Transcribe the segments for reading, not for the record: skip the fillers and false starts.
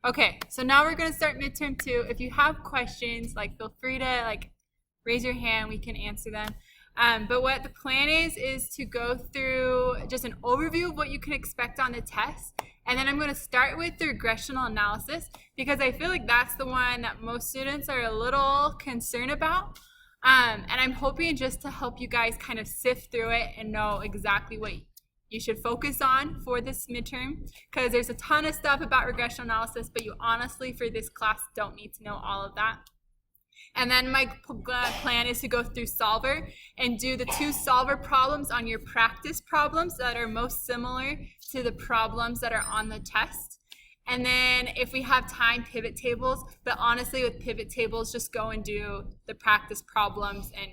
Okay, so now we're gonna start midterm 2. If you have questions, like feel free to raise your hand. We can answer them. But what the plan is to go through just an overview of what you can expect on the test. And then I'm going to start with the regressional analysis because I feel like that's the one that most students are a little concerned about. And I'm hoping just to help you guys kind of sift through it and know exactly what you should focus on for this midterm, because there's a ton of stuff about regression analysis, but you honestly for this class don't need to know all of that. And then my plan is to go through solver and do the 2 solver problems on your practice problems that are most similar to the problems that are on the test. And then if we have time, pivot tables. But honestly, with pivot tables, just go and do the practice problems and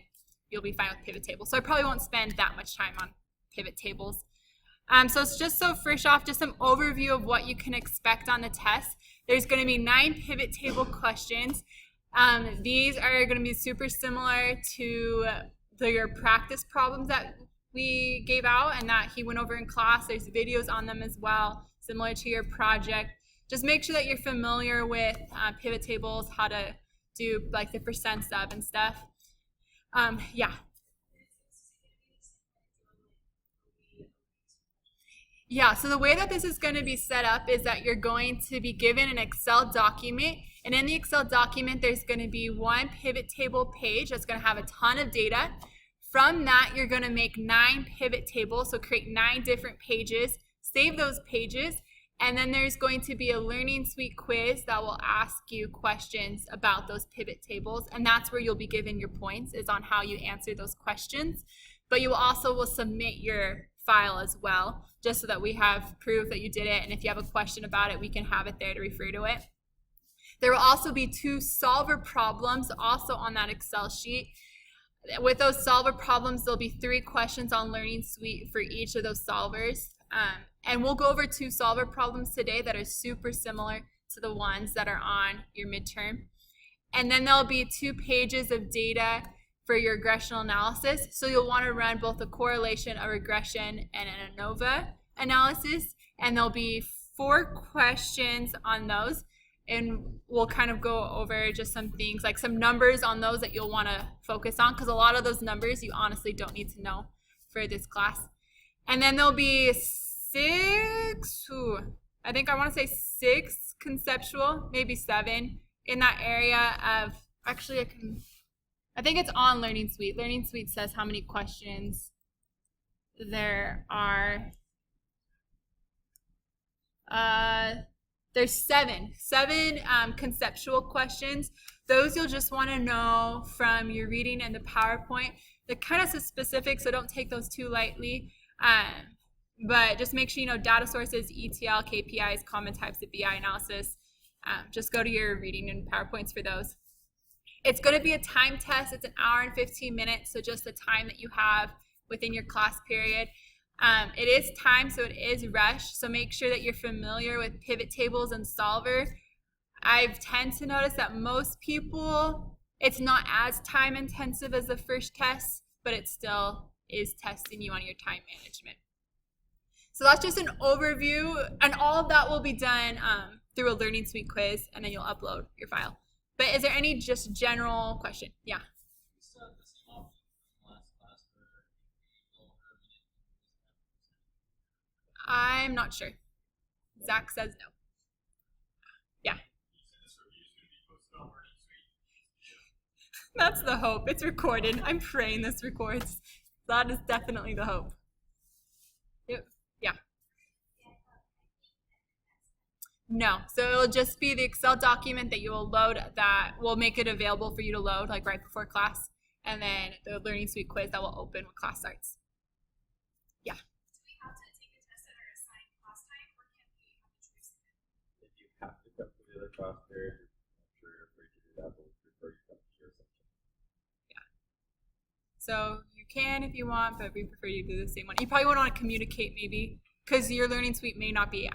you'll be fine with pivot tables. So I probably won't spend that much time on pivot tables. So it's just so first off, just some overview of what you can expect on the test. There's going to be 9 pivot table questions. These are going to be super similar to your practice problems that we gave out and that he went over in class. There's videos on them as well, similar to your project. Just make sure that you're familiar with pivot tables, how to do like the percent sub and stuff. Yeah. Yeah, so the way that this is going to be set up is that you're going to be given an Excel document, and in the Excel document there's going to be 1 pivot table page that's going to have a ton of data. From that you're going to make 9 pivot tables, so create 9 different pages, save those pages, and then there's going to be a Learning Suite quiz that will ask you questions about those pivot tables, and that's where you'll be given your points, is on how you answer those questions. But you also will submit your file as well, just so that we have proof that you did it, and if you have a question about it, we can have it there to refer to it. There will also be 2 solver problems also on that Excel sheet. With those solver problems, there'll be 3 questions on Learning Suite for each of those solvers. And we'll go over 2 solver problems today that are super similar to the ones that are on your midterm. And then there'll be 2 pages of data for your regressional analysis. So you'll want to run both a correlation, a regression, and an ANOVA analysis. And there'll be 4 questions on those. And we'll kind of go over just some things, like some numbers on those that you'll want to focus on, because a lot of those numbers you honestly don't need to know for this class. And then there'll be 6, I think I want to say 6 conceptual, maybe 7 in that area of, actually I think it's on Learning Suite. Learning Suite says how many questions there are. There's 7 conceptual questions. Those you'll just want to know from your reading and the PowerPoint. They're kind of specific, so don't take those too lightly. But just make sure you know data sources, ETL, KPIs, common types of BI analysis. Just go to your reading and PowerPoints for those. It's going to be a time test. It's 1 hour and 15 minutes, so just the time that you have within your class period. It is timed, so it is rushed, so make sure that you're familiar with pivot tables and solver. I tend to notice that most people, it's not as time intensive as the first test, but it still is testing you on your time management. So that's just an overview, and all of that will be done through a Learning Suite quiz, and then you'll upload your file. But is there any just general question? Yeah. I'm not sure. Zach says no. Yeah. That's the hope. It's recorded. I'm praying this records. That is definitely the hope. Yep. Yeah. No. So it'll just be the Excel document that you will load that will make it available for you to load like right before class. And then the Learning Suite quiz that will open when class starts. Yeah. Class period, I'm sure you're free to do that, but we prefer you come to your section. Yeah. So you can if you want, but we prefer you do the same one. You probably want to communicate maybe, because your Learning Suite may not be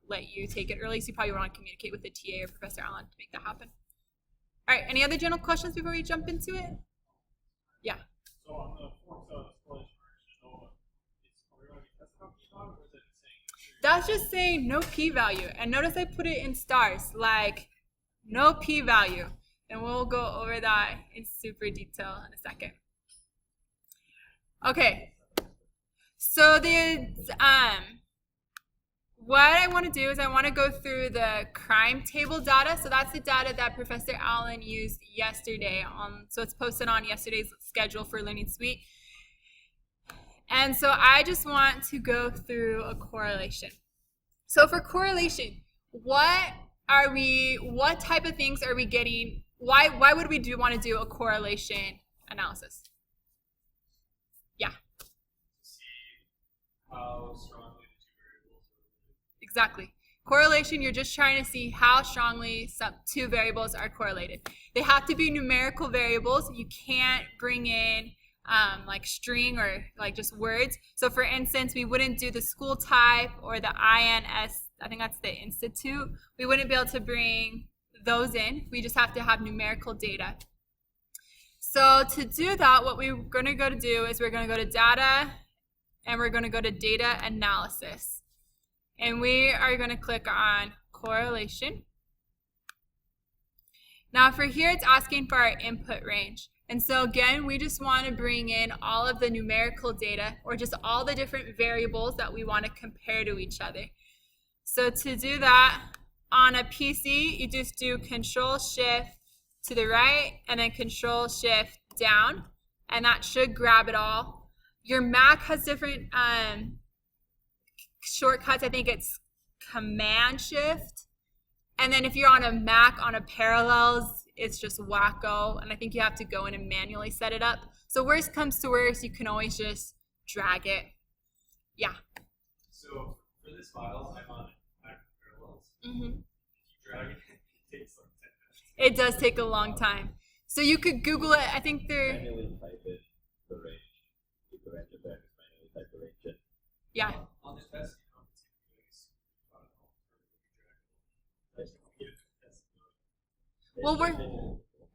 let you take it early, so you probably want to communicate with the TA or Professor Allen to make that happen. All right, any other general questions before we jump into it? Yeah. So on the form cell exploration version, are we going to be testing on P-Log, or is it saying That's just saying no p-value. And notice I put it in stars, like no p-value. And we'll go over that in super detail in a second. Okay. So what I want to do is I want to go through the crime table data. So that's the data that Professor Allen used yesterday. So it's posted on yesterday's schedule for Learning Suite. And so I just want to go through a correlation. So for correlation, what type of things are we getting? Why would we want to do a correlation analysis? Yeah. See how strongly the two variables are. Exactly. Correlation, you're just trying to see how strongly some two variables are correlated. They have to be numerical variables. You can't bring in like string or like just words. So for instance, we wouldn't do the school type or the INS, I think that's the institute. We wouldn't be able to bring those in. We just have to have numerical data. So to do that, what we're going to go to do is we're going to go to data and we're going to go to data analysis. And we are going to click on correlation. Now for here, it's asking for our input range. And so again, we just want to bring in all of the numerical data or just all the different variables that we want to compare to each other. So to do that, on a PC, you just do Control-Shift to the right and then Control-Shift down, and that should grab it all. Your Mac has different shortcuts. I think it's Command-Shift. And then if you're on a Mac on a Parallels, it's just wacko, and I think you have to go in and manually set it up. So worst comes to worst, you can always just drag it. Yeah. So for this file, I'm on Mac Parallels. Mm-hmm. If you drag it, it takes like 10 minutes. It does take a long time. So you could Google it. I think they're... Manually type in the range. You could enter that as manually type the range in. Yeah. On this test, Well,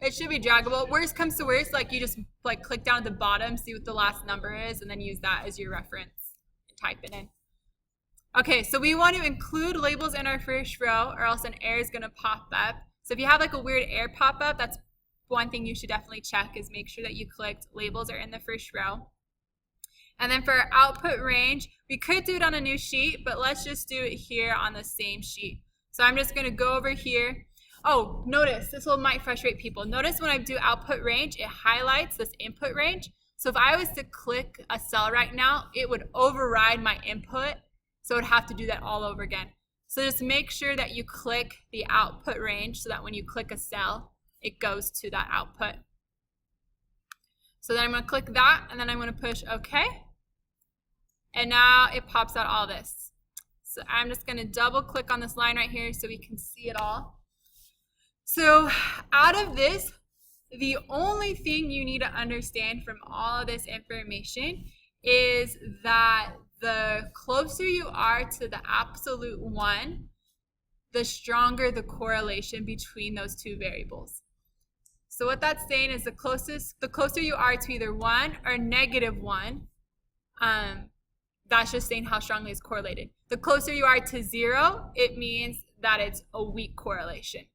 it should be draggable. Worst comes to worst, like you just like click down at the bottom, see what the last number is, and then use that as your reference and type it in. Okay, so we want to include labels in our first row or else an error is going to pop up. So if you have like a weird error pop up, that's one thing you should definitely check, is make sure that you clicked labels are in the first row. And then for our output range, we could do it on a new sheet, but let's just do it here on the same sheet. So I'm just going to go over here. Oh, notice, this might frustrate people. Notice when I do output range, it highlights this input range. So if I was to click a cell right now, it would override my input. So it would have to do that all over again. So just make sure that you click the output range so that when you click a cell, it goes to that output. So then I'm going to click that, and then I'm going to push OK. And now it pops out all this. So I'm just going to double click on this line right here so we can see it all. So out of this, the only thing you need to understand from all of this information is that the closer you are to the absolute one, the stronger the correlation between those two variables. So what that's saying is the closer you are to either 1 or -1, that's just saying how strongly it's correlated. The closer you are to 0, it means that it's a weak correlation.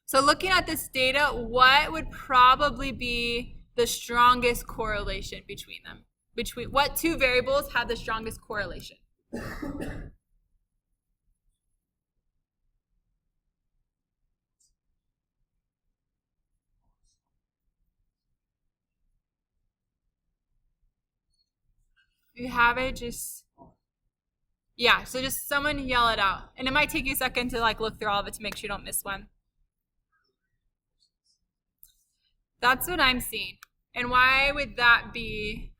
So looking at this data, what would probably be the strongest correlation between them? Between what two variables have the strongest correlation? If you have it, just, yeah, so just someone yell it out. And it might take you a second to like look through all of it to make sure you don't miss one. That's what I'm seeing. And why would that be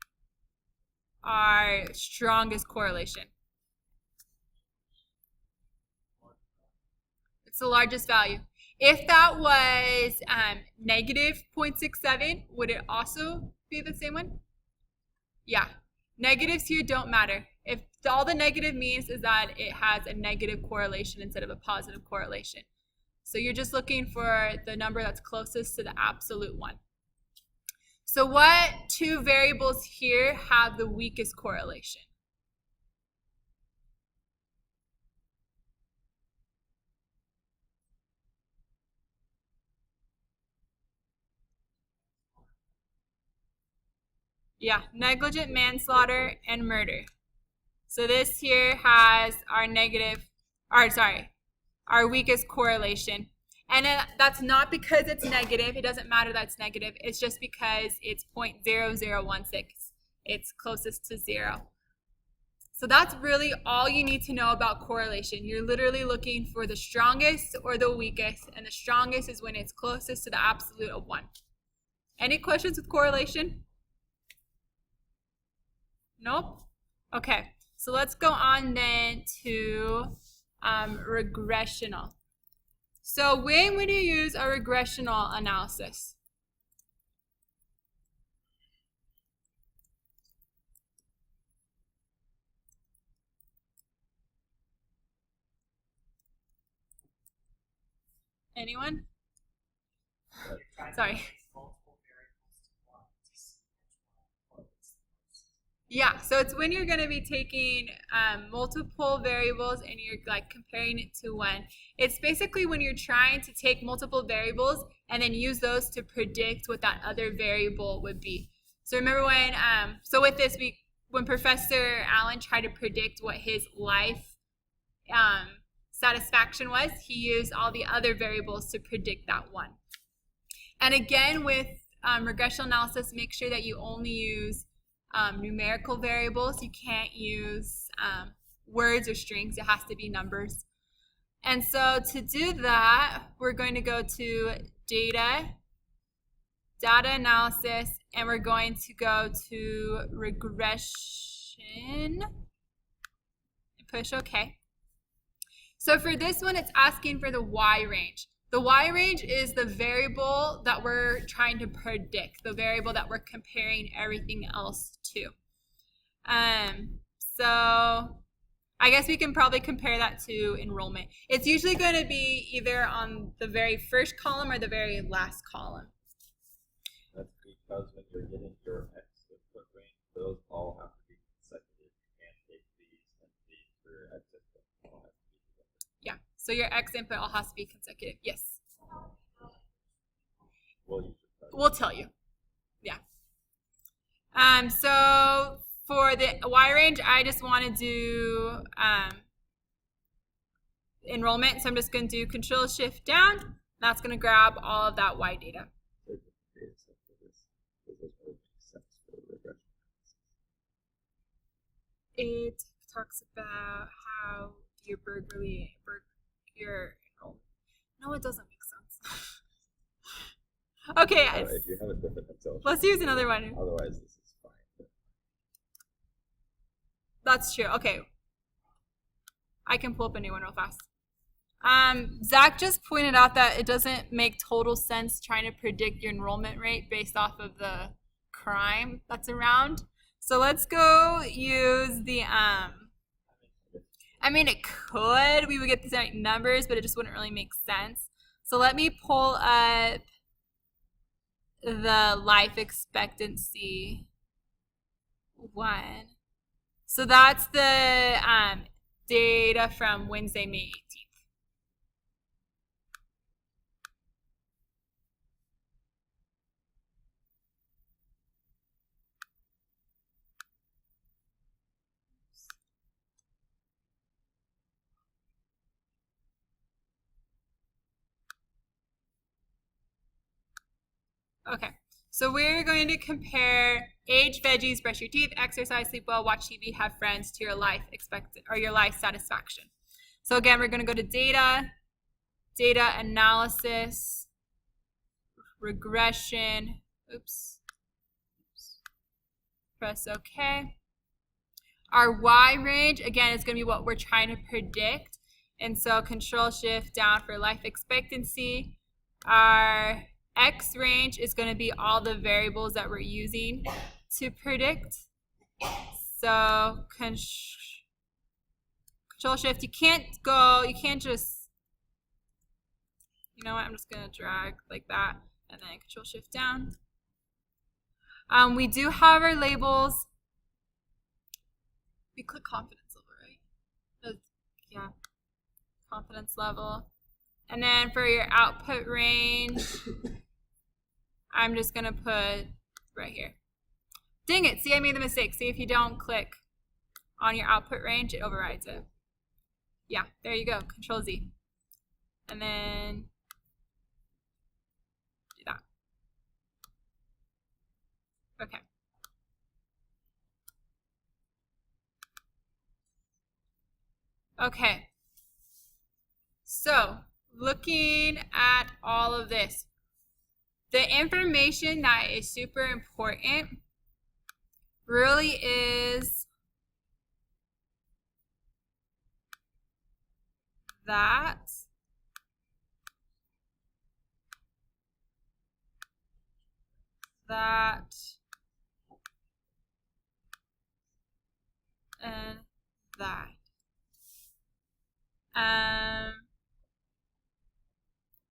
our strongest correlation? It's the largest value. If that was negative 0.67, would it also be the same one? Yeah. Negatives here don't matter. If all the negative means is that it has a negative correlation instead of a positive correlation. So you're just looking for the number that's closest to the absolute one. So what two variables here have the weakest correlation? Yeah, negligent manslaughter and murder. So this here has our our weakest correlation. And that's not because it's negative. It doesn't matter that it's negative. It's just because it's 0.0016. It's closest to 0. So that's really all you need to know about correlation. You're literally looking for the strongest or the weakest, and the strongest is when it's closest to the absolute of 1. Any questions with correlation? Nope? Okay, so let's go on then to regressional. So when would you use a regressional analysis? Anyone? Sorry. Yeah, so it's when you're going to be taking multiple variables and you're like comparing it to one. It's basically when you're trying to take multiple variables and then use those to predict what that other variable would be. So remember when, so with this, when Professor Allen tried to predict what his life satisfaction was, he used all the other variables to predict that one. And again, with regression analysis, make sure that you only use numerical variables. You can't use words or strings. It has to be numbers. And so to do that, we're going to go to data analysis, and we're going to go to regression and push OK. So for this one, it's asking for the Y range. The Y range is the variable that we're trying to predict, the variable that we're comparing everything else to. So I guess we can probably compare that to enrollment. It's usually going to be either on the very first column or the very last column. That's because when you're getting your X input range, those all have to be consecutive. You can't take these and these for your X input. All have to be consecutive. Yeah, so your X input all has to be consecutive. Yes. We'll tell you. Yeah. So for the Y range, I just want to do enrollment. So I'm just going to do Control-Shift-Down. That's going to grab all of that Y data. It talks about how your your enrollment. No, it doesn't make sense. Okay, if you have a different Excel, let's use another one. Otherwise, this is fine. That's true. Okay, I can pull up a new one real fast. Zach just pointed out that it doesn't make total sense trying to predict your enrollment rate based off of the crime that's around. So let's go use the, I mean, it could, we would get the same numbers, but it just wouldn't really make sense. So let me pull up the life expectancy one. So that's the data from Wednesday, May 18th. Okay, so we're going to compare age, veggies, brush your teeth, exercise, sleep well, watch TV, have friends to your life expected or your life satisfaction. So again, we're going to go to data analysis, regression, press OK. Our Y range, again, is going to be what we're trying to predict. And so Control-Shift-Down for life expectancy. Our X range is going to be all the variables that we're using to predict. So Control-Shift, you can't just, you know what, I'm just going to drag like that, and then Control-Shift-Down. We do have our labels. We click confidence level, right? Yeah, confidence level. And then for your output range, I'm just going to put right here. Dang it, see, I made the mistake. See, if you don't click on your output range, it overrides it. Yeah, there you go, Control Z. And then do that. Okay. Okay. So, looking at all of this, the information that is super important really is that and that.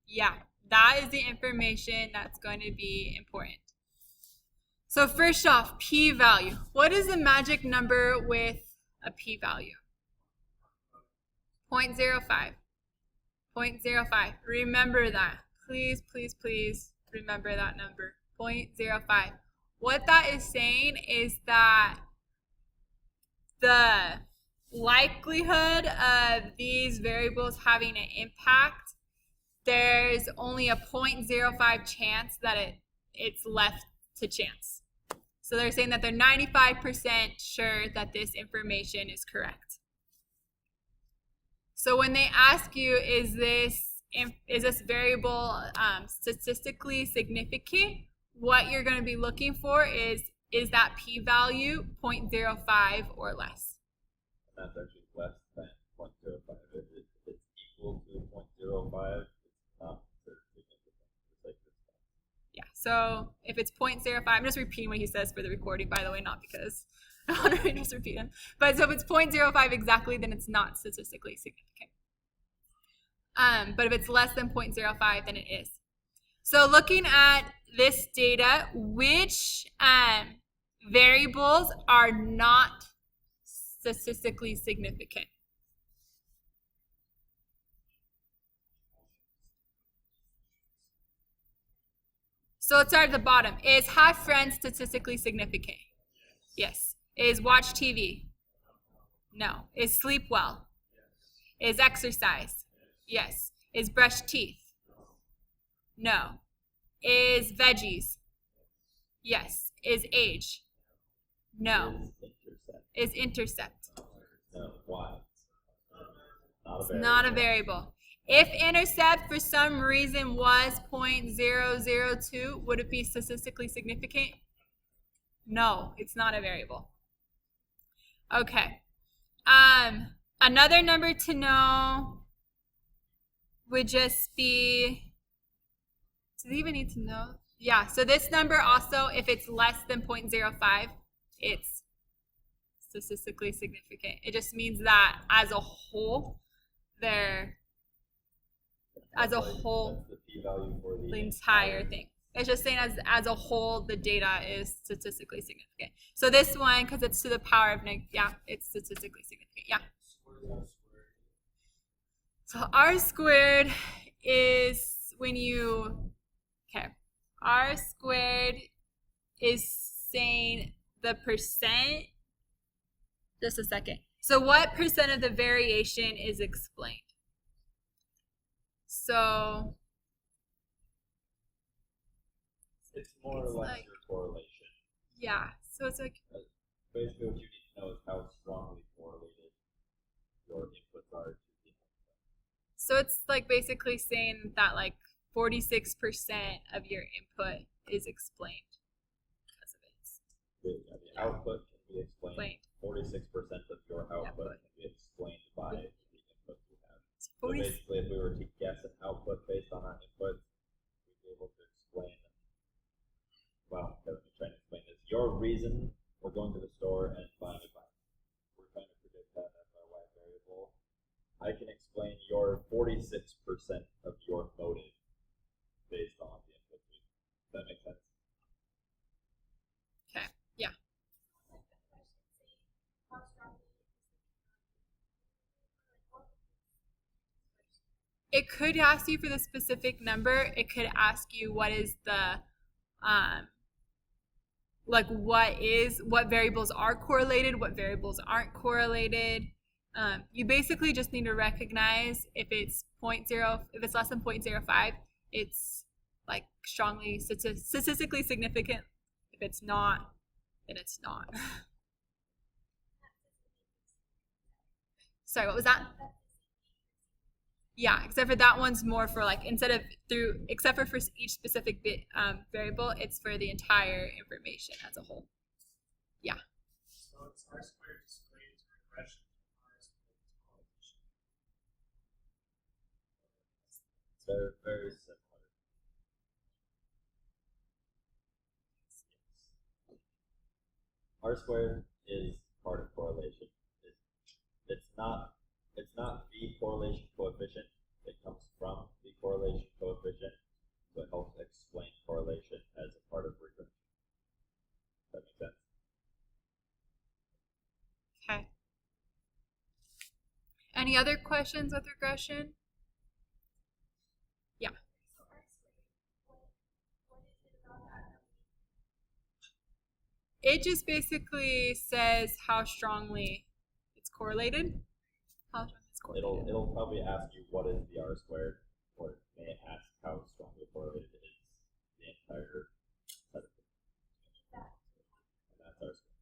Yeah, that is the information that's going to be important. So first off, p-value. What is the magic number with a p-value? 0.05. 0.05. Remember that. Please, please, please remember that number. 0.05. What that is saying is that the likelihood of these variables having an impact, there's only a 0.05 chance that it's left to chance. So they're saying that they're 95% sure that this information is correct. So when they ask you, is this variable statistically significant, what you're going to be looking for is that p-value 0.05 or less. And that's actually less than 0.05. If it's equal to 0.05, it's not significant. It's like this. Yeah, so if it's 0.05, I'm just repeating what he says for the recording, by the way, not because I want to just repeat him. But so if it's 0.05 exactly, then it's not statistically significant. But if it's less than 0.05, then it is. So looking at this data, which variables are not statistically significant? So let's start at the bottom. Is have friends statistically significant? Yes. Is watch TV? No. Is sleep well? Is exercise? Yes. Is brush teeth? No. Is veggies? Yes. Is age? No. Is intercept? No. Why? Not a variable. If intercept for some reason was 0.002, would it be statistically significant? No, it's not a variable. Okay. Another number to know would just be, does it even need to know? Yeah, so this number also, if it's less than 0.05, it's statistically significant. It just means that as a whole, the p-value for the entire thing. It's just saying as a whole, the data is statistically significant. So this one, because it's to the power of it's statistically significant. Yeah. So R squared is when you, R squared is saying the percent, just a second. So what percent of the variation is explained? So it's more or less your correlation. Yeah, so it's like basically what you need to know is how strongly correlated your inputs are to the output. So it's like basically saying that like 46% of your input is explained because of it. The output can be explained. 46% of your output can be explained by the input you have. So basically, if we were to guess an output based on our input, we'd be able to explain. Well, let me try to explain this. Your reason for going to the store and buying a bike, we're trying to predict that as our y variable. I can explain your 46% of your motive based on the input. Does that make sense? Okay. Yeah. It could ask you for the specific number. It could ask you what is the like what variables are correlated, what variables aren't correlated. You basically just need to recognize if it's if it's less than 0.05, it's like strongly statistically significant. If it's not, then it's not. Sorry, what was that? Yeah, except for that one's more for like, except for each specific variable, it's for the entire information as a whole. Yeah. So it's R squared displayed as regression. R squared is correlation. They're very similar. R squared is part of correlation. It's not the correlation coefficient. It comes from the correlation coefficient, so it helps explain correlation as a part of regression. Does that make sense? Okay. Any other questions with regression? Yeah. It just basically says how strongly it's correlated. How strongly it's correlated. It'll probably ask you what is the R squared, or it may ask how strongly correlated it is the entire set of things. And that's R squared.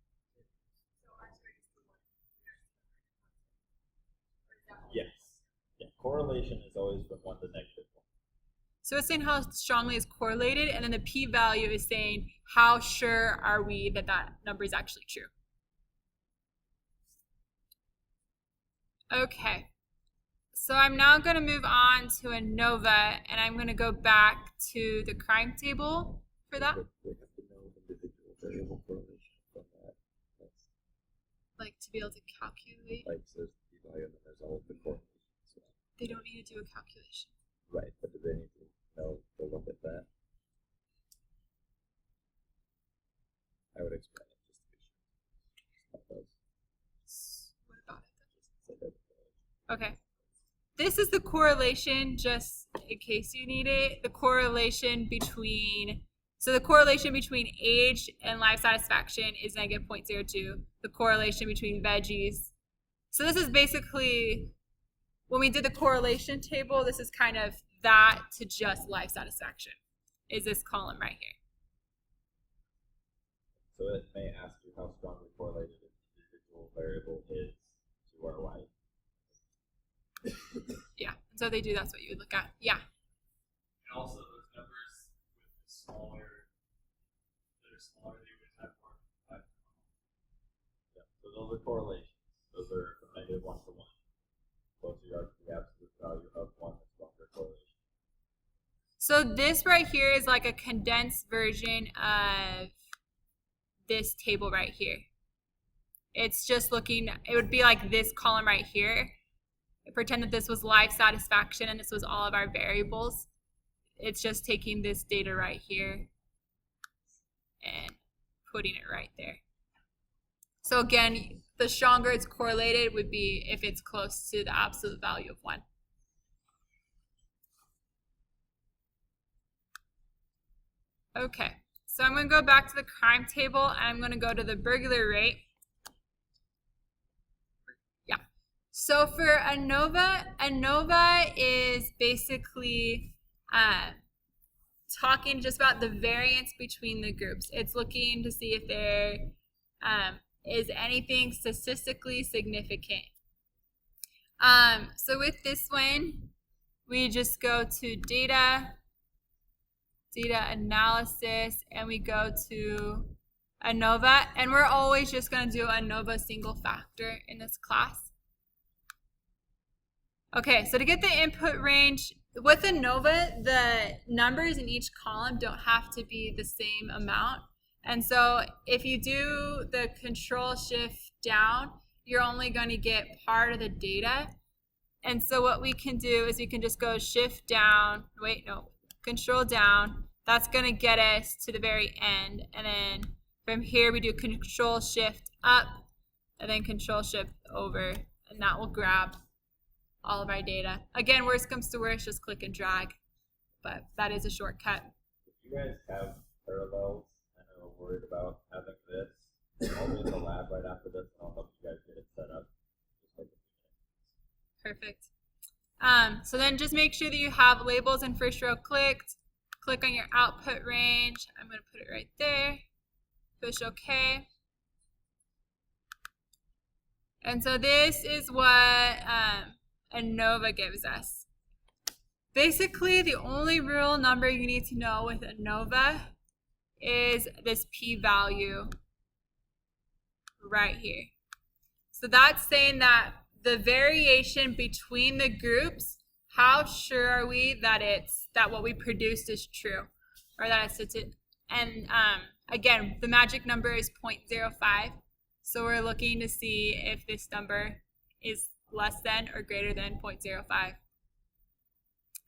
Yes. Yeah. Correlation is always from 1 to -1. So it's saying how strongly it's correlated, and then the p-value is saying how sure are we that that number is actually true. Okay, so I'm now going to move on to ANOVA, and I'm going to go back to the crime table for that. We have to know individual variable correlation from that. That's Like to be able to calculate. like so there's the p-value and then there's all of the correlations. So, They don't need to do a calculation. right, but do they need to know to look at that? I would explain it just to be sure. That does. What about it? So that's Okay. This is the correlation, just in case you need it. The correlation between age and life satisfaction is -0.02. The correlation between veggies. So this is basically, when we did the correlation table, this is kind of that to just life satisfaction, is this column right here. So it may ask you how strongly correlated an individual variable is to our life. Yeah, and so they do, that's what you would look at. Yeah. And also those numbers with the smaller, they would have more than 5. Yeah, so those are correlations. Those are from -1 to 1. Closer you are to the absolute value of 1, the stronger correlation. So this right here is like a condensed version of this table right here. It's just looking, it would be like this column right here. Pretend that this was life satisfaction and this was all of our variables. It's just taking this data right here and putting it right there. So again, the stronger it's correlated would be if it's close to the absolute value of 1. Okay, so I'm going to go back to the crime table and I'm going to go to the burglary rate. Yeah, so for ANOVA is basically talking just about the variance between the groups. It's looking to see if there is anything statistically significant. So with this one, we just go to data analysis, and we go to ANOVA, and we're always just going to do ANOVA single factor in this class. Okay, so to get the input range, with ANOVA, the numbers in each column don't have to be the same amount. And so if you do the control shift down, you're only going to get part of the data. And so what we can do is we can just go shift down, control down. That's going to get us to the very end. And then from here we do control shift up and then control shift over, and that will grab all of our data. Again, worst comes to worst, just click and drag, but that is a shortcut. If you guys have parallels, I know worried about having this, I'll be in the lab right after this, and I'll help you guys get it set up. Perfect. So then just make sure that you have labels in first row clicked. Click on your output range. I'm going to put it right there. Push OK. And so this is what ANOVA gives us. Basically, the only real number you need to know with ANOVA is this p-value right here. So that's saying that the variation between the groups, how sure are we that what we produced is true, or that it's and again, the magic number is 0.05. So we're looking to see if this number is less than or greater than 0.05.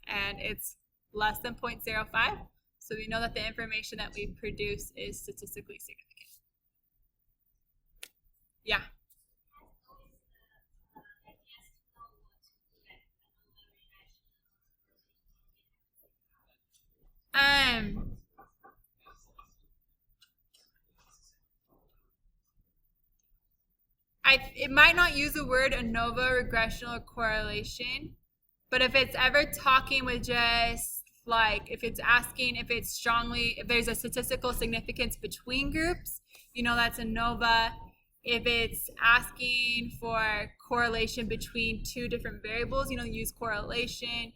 And it's less than 0.05. So we know that the information that we produce is statistically significant. Yeah. It might not use the word ANOVA, regression, or correlation, but if it's ever talking with just like, if it's asking if there's a statistical significance between groups, you know that's ANOVA. If it's asking for correlation between two different variables, you know, use correlation.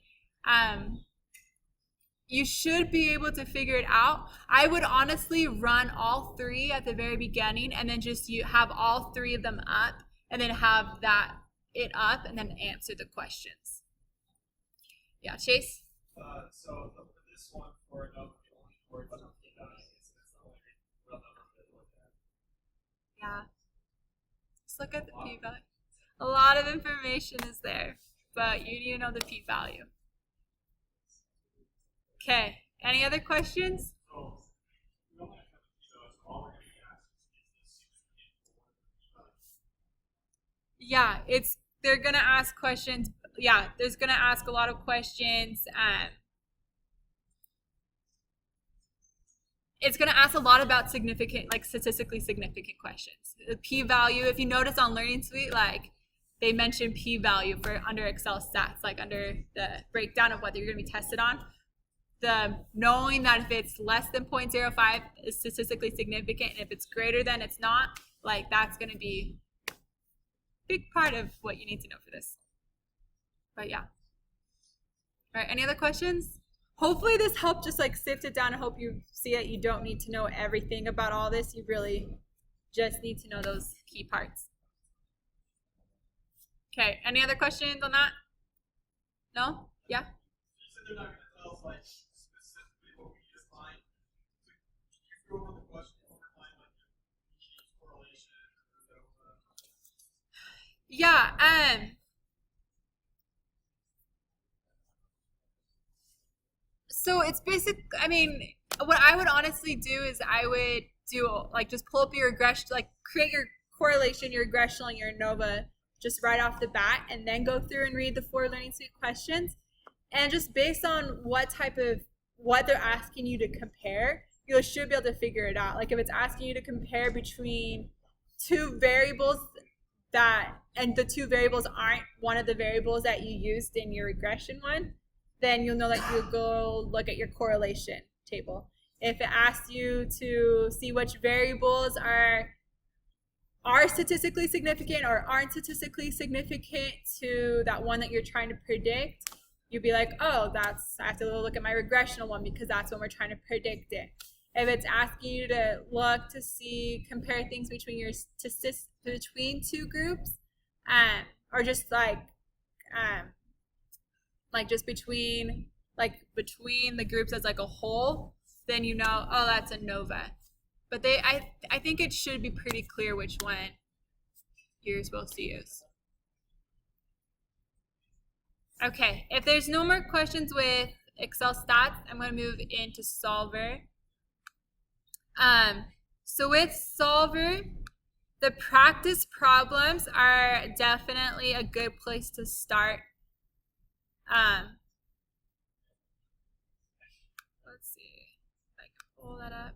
You should be able to figure it out. I would honestly run all three at the very beginning and then just have all three of them up and then have it up and then answer the questions. Yeah, Chase? So for this one, for ANOVA, the only words on the it's the only real number to look at. Yeah. Just look at the p-value. A lot of information is there, but you need to know the p-value. Okay, any other questions? So, we don't have to so all we're going to ask is Yeah, they're gonna ask questions. Yeah, there's gonna ask a lot of questions. It's gonna ask a lot about statistically significant questions. The p-value, if you notice on Learning Suite, like they mention p-value for under Excel stats, like under the breakdown of what you're gonna be tested on. Knowing that if it's less than 0.05 is statistically significant, and if it's greater than, it's not, like that's going to be a big part of what you need to know for this. But yeah. All right, any other questions? Hopefully this helped just like sift it down. I hope you see it. You don't need to know everything about all this. You really just need to know those key parts. Okay, any other questions on that? No? Yeah? You said they're not going to tell us like specifically what we defined. So can you go over the question and define like the correlation or Yeah, so it's basic. I mean, what I would honestly do is I would do like just pull up your regression, like create your correlation, your regression, and your ANOVA just right off the bat, and then go through and read the 4 Learning Suite questions. And just based on what they're asking you to compare, you should be able to figure it out. Like if it's asking you to compare between two variables and the two variables aren't one of the variables that you used in your regression one, then you'll know that you'll go look at your correlation table. If it asks you to see which variables are statistically significant or aren't statistically significant to that one that you're trying to predict, you'd be like, oh, I have to look at my regressional one because that's when we're trying to predict it. If it's asking you to look to compare things between between two groups, or just just between the groups as like a whole, then you know, oh, that's ANOVA. But I think it should be pretty clear which one you're supposed to use. Okay, if there's no more questions with Excel stats, I'm going to move into Solver. So with Solver, the practice problems are definitely a good place to start. Let's see if I can pull that up.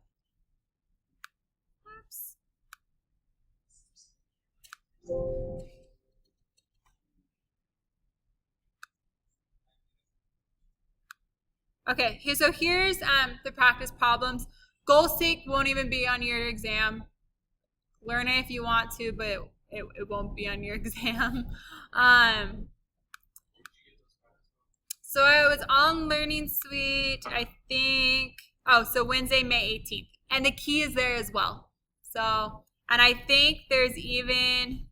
Okay, so here's the practice problems. Goal seek won't even be on your exam. Learn it if you want to, but it won't be on your exam. So I was on Learning Suite, I think, so Wednesday, May 18th. And the key is there as well. So, and I think there's even,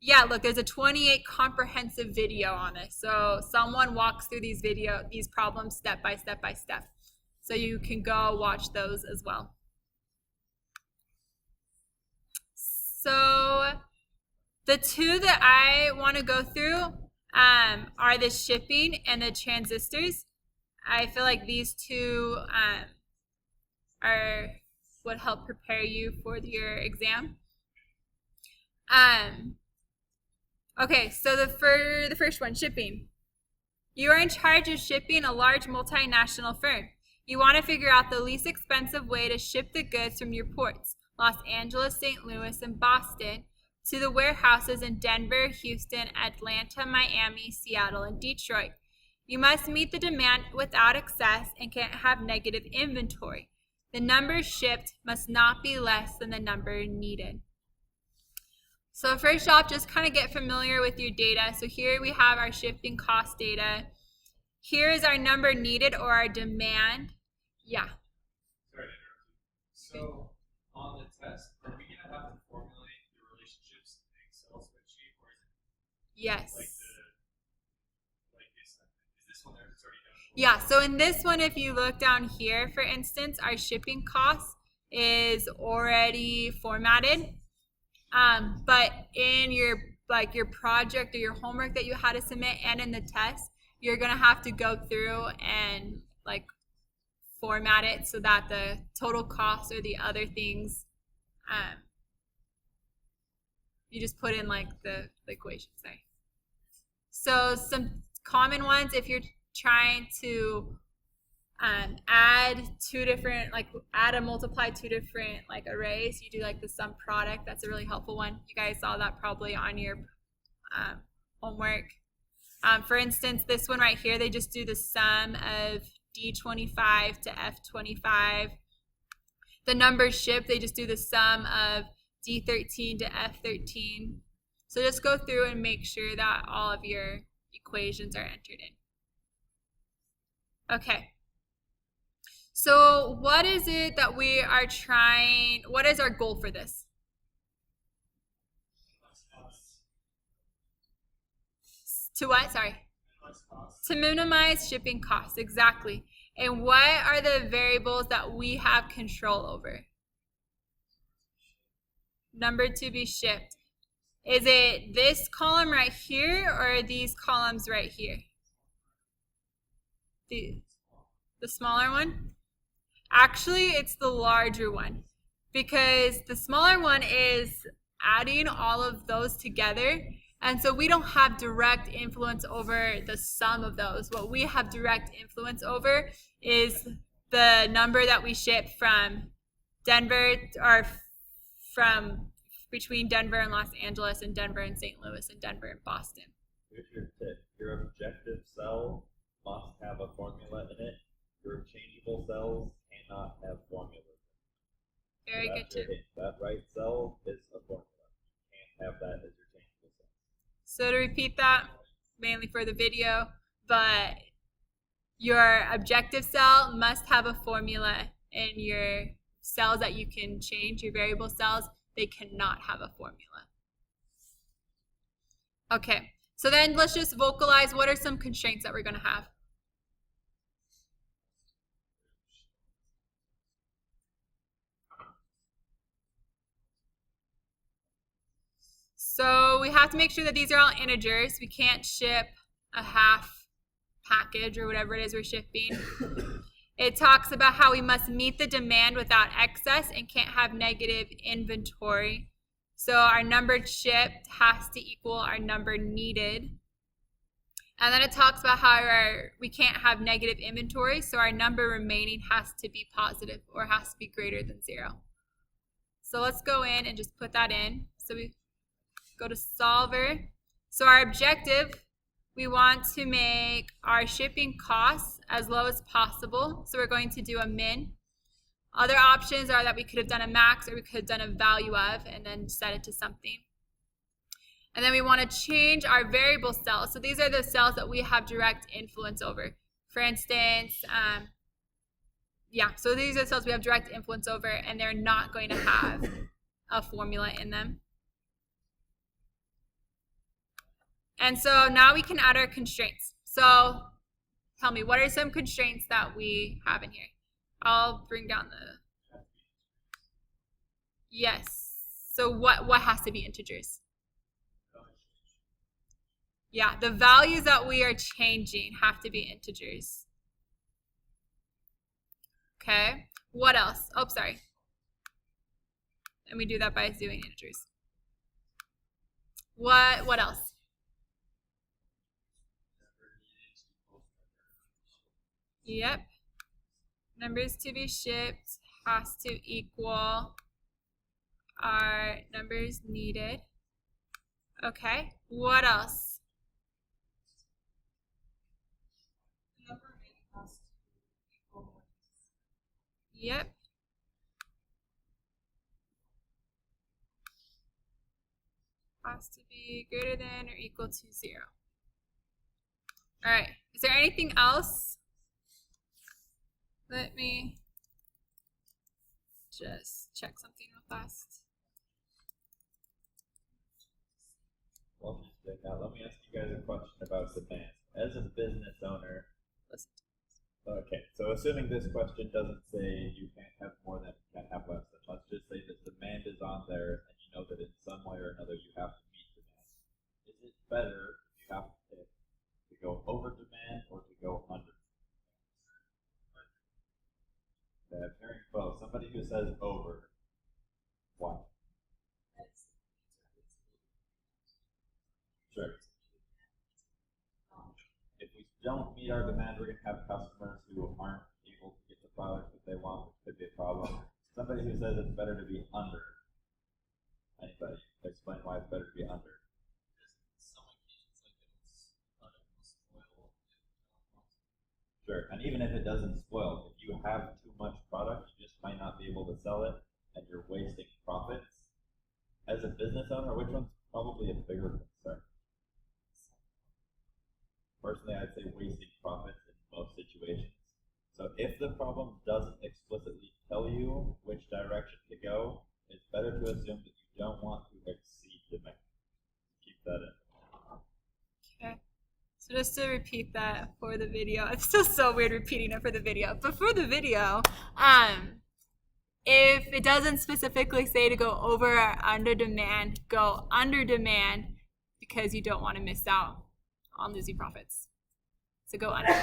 yeah, look, there's a 28 comprehensive video on this. So someone walks through these problems step by step by step. So you can go watch those as well. So the two that I want to go through are the shipping and the transistors. I feel like these two would help prepare you for your exam. Okay, so the first one, shipping. You are in charge of shipping a large multinational firm. You want to figure out the least expensive way to ship the goods from your ports, Los Angeles, St. Louis, and Boston, to the warehouses in Denver, Houston, Atlanta, Miami, Seattle, and Detroit. You must meet the demand without excess and can't have negative inventory. The number shipped must not be less than the number needed. So first off, just kind of get familiar with your data. So here we have our shipping cost data. Here is our number needed or our demand. Yeah. Sorry to interrupt you. So on the test, are we going to have to formulate the relationships in the Excel spreadsheet, or is it Yes. Is this one there? It's already done. Yeah, so in this one, if you look down here, for instance, our shipping cost is already formatted. But in your project or your homework that you had to submit and in the test, you're gonna have to go through and format it so that the total cost or the other things, you just put in the equations there. So some common ones, if you're trying to add two different, add and multiply two different arrays, you do the sum product. That's a really helpful one. You guys saw that probably on your homework. For instance, this one right here, they just do the sum of D25 to F25. The numbers shipped, they just do the sum of D13 to F13. So just go through and make sure that all of your equations are entered in. Okay. So what is it that we are trying, what is our goal for this? To what? Sorry. To minimize shipping costs, exactly. And what are the variables that we have control over? Number to be shipped. Is it this column right here or these columns right here? The smaller one? Actually, it's the larger one, because the smaller one is adding all of those together, and so we don't have direct influence over the sum of those. What we have direct influence over is the number that we ship from Denver, or from between Denver and Los Angeles, and Denver and St. Louis, and Denver and Boston. Here's your tip. Your objective cell must have a formula in it. Your changeable cells cannot have formulas. Very good tip. That right cell is a formula. You can't have that as your changeable cell. So to repeat that, mainly for the video, but your objective cell must have a formula, and your cells that you can change, your variable cells, they cannot have a formula. Okay, so then let's just vocalize what are some constraints that we're going to have. So we have to make sure that these are all integers. We can't ship a half package or whatever it is we're shipping. It talks about how we must meet the demand without excess and can't have negative inventory. So our number shipped has to equal our number needed. And then it talks about how we can't have negative inventory, so our number remaining has to be positive or has to be greater than 0. So let's go in and just put that in. So we go to solver. So our objective, We want to make our shipping costs as low as possible. So we're going to do a min. Other options are that we could have done a max or we could have done a value of and then set it to something. And then we want to change our variable cells. So these are the cells that we have direct influence over. For instance, so these are the cells we have direct influence over, and they're not going to have a formula in them. And so now we can add our constraints. So tell me, what are some constraints that we have in here? I'll bring down the... Yes. So what has to be integers? Yeah, the values that we are changing have to be integers. Okay, what else? Oh, sorry. And we do that by doing integers. What else? Yep. Numbers to be shipped has to equal our numbers needed. Okay, what else? Yep. Has to be greater than or equal to 0. All right. Is there anything else? Let me just check something real fast. Well, let me ask you guys a question about demand. As a business owner, okay, so assuming this question doesn't say you can't have more than, can't have less than, let's just say that demand is on there and you know that in some way or another you have to meet demand. Is it better if you have to pick to go over demand or to go under? Okay, I'm hearing both. Somebody who says over, why? Sure. If we don't meet our demand, we're going to have customers who aren't able to get the product that they want, which could be a problem. Somebody who says it's better to be under. Anybody explain why it's better to be under? Sure, and even if it doesn't spoil, if you have too much product, you just might not be able to sell it, and you're wasting profits. As a business owner, which one's probably a bigger concern? Personally, I'd say wasting profits in most situations. So if the problem doesn't explicitly tell you which direction to go, it's better to assume that you don't want to exceed demand. Keep that in. Okay. So just to repeat that for the video, it's still so weird repeating it for the video, but for the video, if it doesn't specifically say to go over or under demand, go under demand because you don't want to miss out on losing profits. So go under.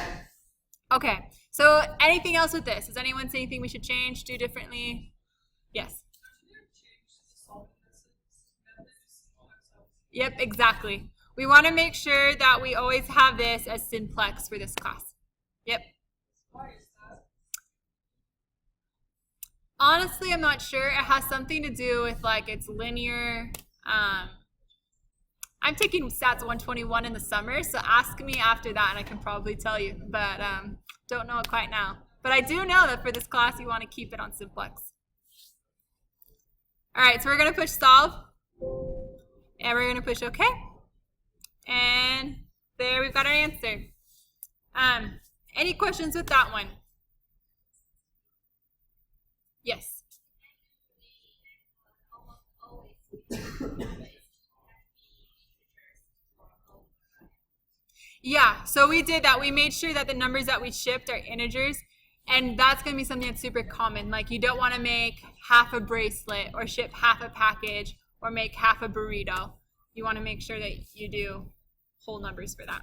Okay, so anything else with this? Does anyone say anything we should change, do differently? Yes. Yep, exactly. We want to make sure that we always have this as simplex for this class. Yep. Why is that? Honestly, I'm not sure. It has something to do with like it's linear. I'm taking Stats 121 in the summer, so ask me after that and I can probably tell you, but don't know it quite now. But I do know that for this class, you want to keep it on simplex. All right, so we're going to push solve, and we're going to push OK. And there we've got our answer. Any questions with that one? Yes. Yeah, so we did that. We made sure that the numbers that we shipped are integers, and that's going to be something that's super common. Like you don't want to make half a bracelet or ship half a package or make half a burrito. You want to make sure that you do whole numbers for that.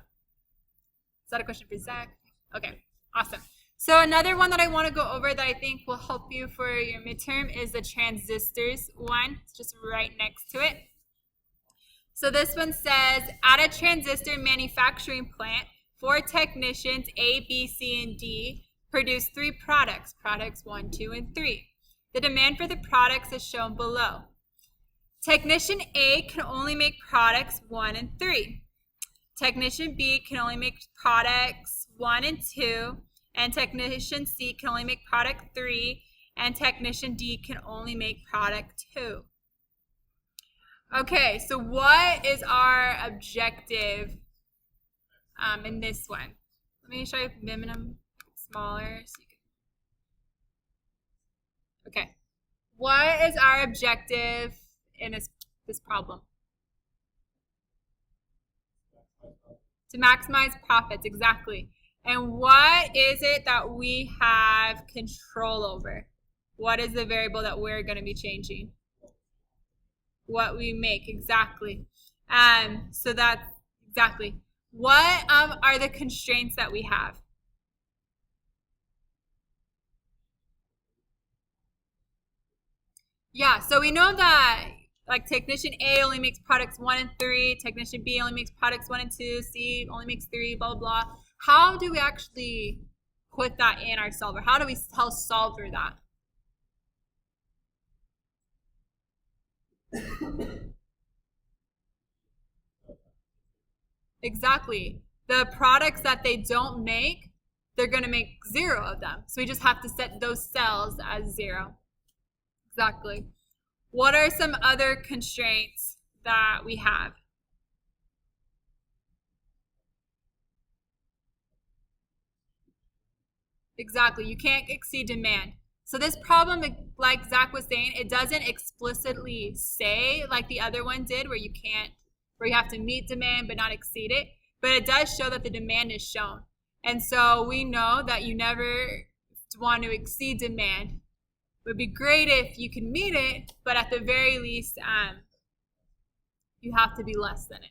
Is that a question for Zach? Okay, awesome. So another one that I want to go over that I think will help you for your midterm is the transistors one. It's just right next to it. So this one says, at a transistor manufacturing plant, 4 technicians, A, B, C, and D, produce 3 products, products 1, 2, and 3. The demand for the products is shown below. Technician A can only make products 1 and 3. Technician B can only make products 1 and 2, and Technician C can only make product 3, and Technician D can only make product 2. Okay, so what is our objective in this one? Let me show you minimum smaller. So you can... Okay, what is our objective in this problem? To maximize profits, exactly. And what is it that we have control over? What is the variable that we're going to be changing? What we make, exactly. So that's exactly. What are the constraints that we have? Yeah, so we know that like Technician A only makes products 1 and 3, Technician B only makes products 1 and 2, C only makes 3, blah, blah, blah. How do we actually put that in our solver? How do we tell solver that? Exactly. The products that they don't make, they're going to make 0 of them. So we just have to set those cells as 0. Exactly. What are some other constraints that we have? Exactly. You can't exceed demand. So this problem, like Zach was saying, it doesn't explicitly say like the other one did where you have to meet demand but not exceed it. But it does show that the demand is shown. And so we know that you never want to exceed demand. It would be great if you can meet it, but at the very least, you have to be less than it.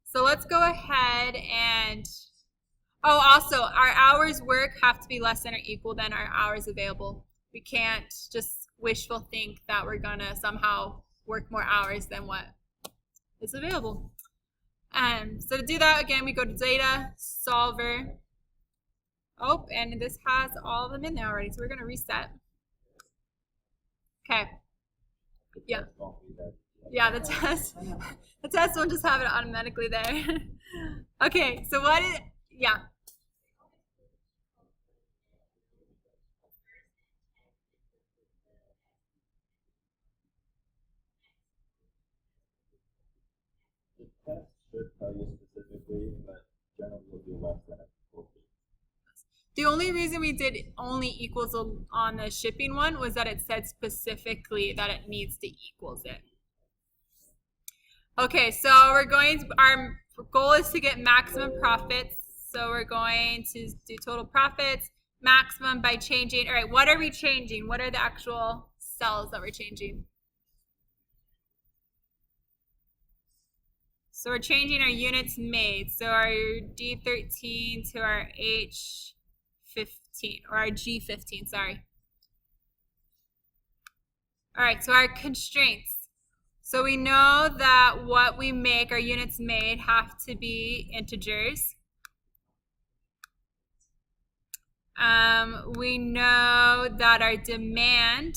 So let's go ahead and, oh, also, our hours work have to be less than or equal than our hours available. We can't just wishful think that we're going to somehow work more hours than what is available. So to do that, again, we go to Data, Solver. Oh, and this has all of them in there already, so we're going to reset. Okay. Yeah. Yeah, the test won't just have it automatically there. Okay, so what is, yeah. The test should tell you specifically, but generally will be less than a equal to. The only reason we did only equals on the shipping one was that it said specifically that it needs to equals it. Okay, so our goal is to get maximum profits. So we're going to do total profits, maximum by changing. All right, what are we changing? What are the actual cells that we're changing? So we're changing our units made. So our D13 to our H15, or our G15, sorry. All right, so our constraints. So we know that what we make, our units made, have to be integers. We know that our demand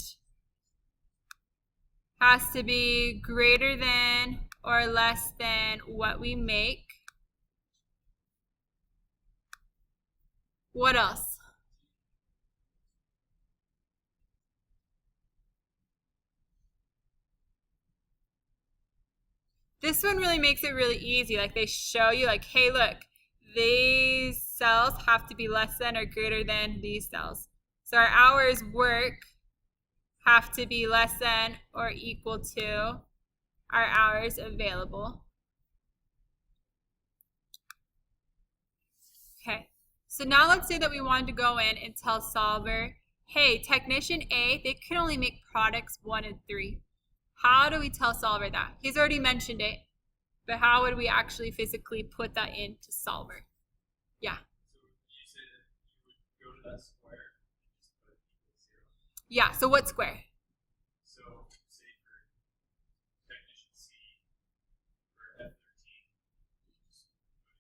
has to be greater than or less than what we make. What else? This one really makes it really easy. Like they show you like, hey, look, these cells have to be less than or greater than these cells. So our hours work have to be less than or equal to our hours available. Okay, so now let's say that we wanted to go in and tell solver, hey, Technician A, they can only make products 1 and 3. How do we tell solver that? He's already mentioned it, but how would we actually physically put that into solver? Yeah. So you say that you would go to that square and just put equal 0. Yeah, so what square? So say for Technician C, for F13, just put it 0.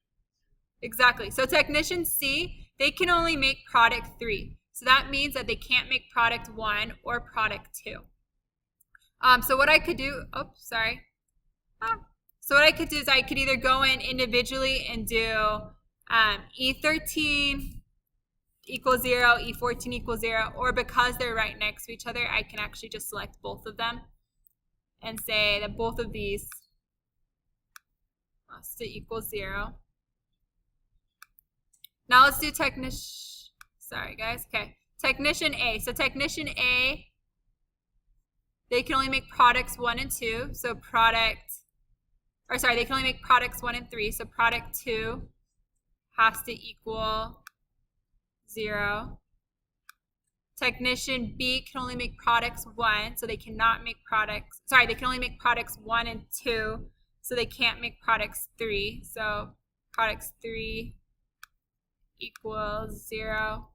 Exactly. So Technician C, they can only make product 3. So that means that they can't make product 1 or product 2. So what I could do, So what I could do is I could either go in individually and do E13 equals 0, E14 equals 0, or because they're right next to each other, I can actually just select both of them and say that both of these must equal 0. Now let's do technician, sorry guys, okay. Technician A, so technician A, they can only make products 1 and 2, so they can only make products 1 and 3, so product 2 has to equal 0. Technician B can only make products 1, so they cannot make products, they can only make products 1 and 2, so they can't make products 3, so products 3 equals 0.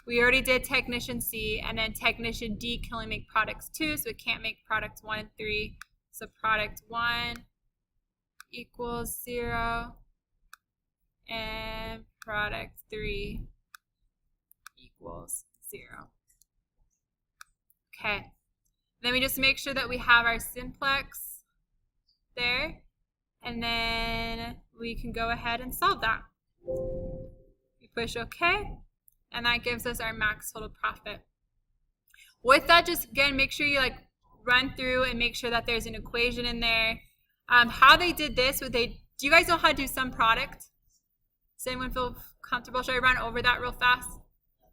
We already did technician C, and then technician D can only make products 2, so it can't make products 1 and 3. So product 1 equals 0, and product 3 equals 0. Okay. Then we just make sure that we have our simplex there, and then we can go ahead and solve that. We push OK, and that gives us our max total profit. With that, just again, make sure you run through and make sure that there's an equation in there. How they did this, do you guys know how to do sum product? Does anyone feel comfortable? Should I run over that real fast?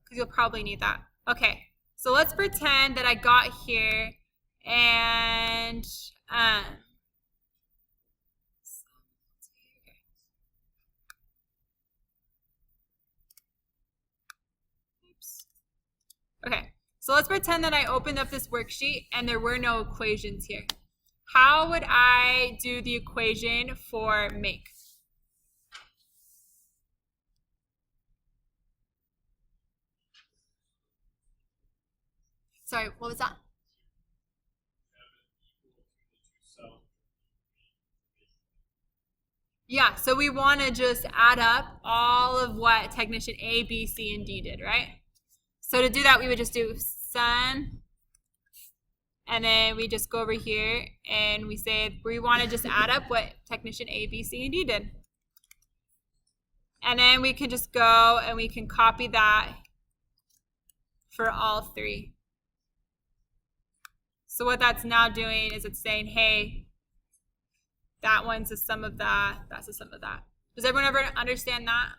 Because you'll probably need that. Okay, so let's pretend that I got here and okay, so let's pretend that I opened up this worksheet and there were no equations here. How would I do the equation for make? Sorry, what was that? Yeah, so we want to just add up all of what technician A, B, C, and D did, right? So to do that, we would just do sum, and then we just go over here and we say we want to just add up what technician A, B, C, and D did. And then we can just go and we can copy that for all three. So what that's now doing is it's saying, hey, that one's the sum of that, that's the sum of that. Does everyone ever understand that?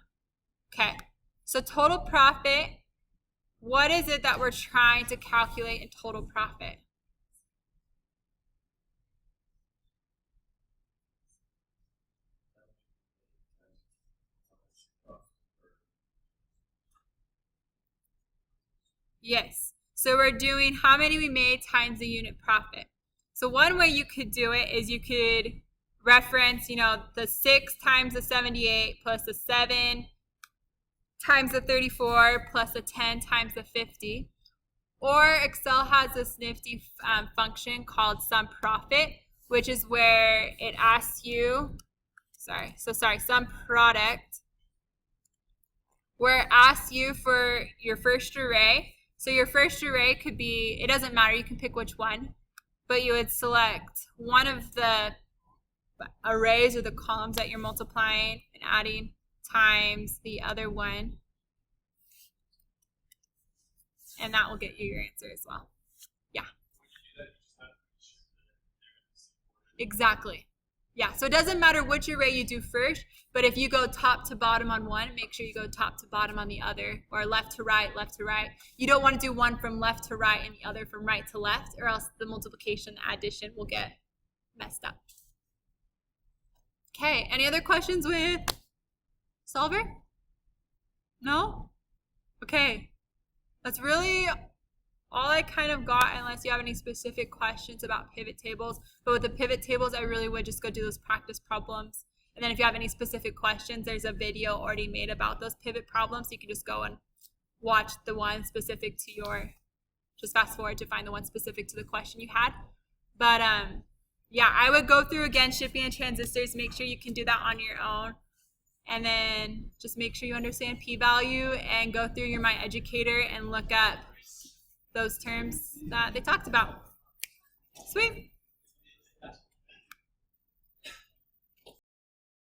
Okay, so total profit, what is it that we're trying to calculate in total profit? Yes, so we're doing how many we made times the unit profit. So one way you could do it is you could reference, the 6 times the 78 plus the 7 times the 34 plus the 10 times the 50. Or Excel has this nifty function called sum profit, which is where it asks you, sum product, where it asks you for your first array. So your first array could be, it doesn't matter, you can pick which one, but you would select one of the arrays or the columns that you're multiplying and adding times the other one, and that will get you your answer as well. Yeah. Exactly. Yeah, so it doesn't matter which array you do first, but if you go top to bottom on one, make sure you go top to bottom on the other, or left to right, left to right. You don't want to do one from left to right and the other from right to left, or else the multiplication, addition will get messed up. Okay, any other questions with solver? No? Okay, that's really all I kind of got, unless you have any specific questions about pivot tables. But with the pivot tables, I really would just go do those practice problems. And then if you have any specific questions, there's a video already made about those pivot problems. You can just go and watch the one specific to just fast forward to find the one specific to the question you had. But yeah, I would go through again shipping and transistors, make sure you can do that on your own. And then just make sure you understand p-value and go through your My Educator and look up those terms that they talked about. Sweet.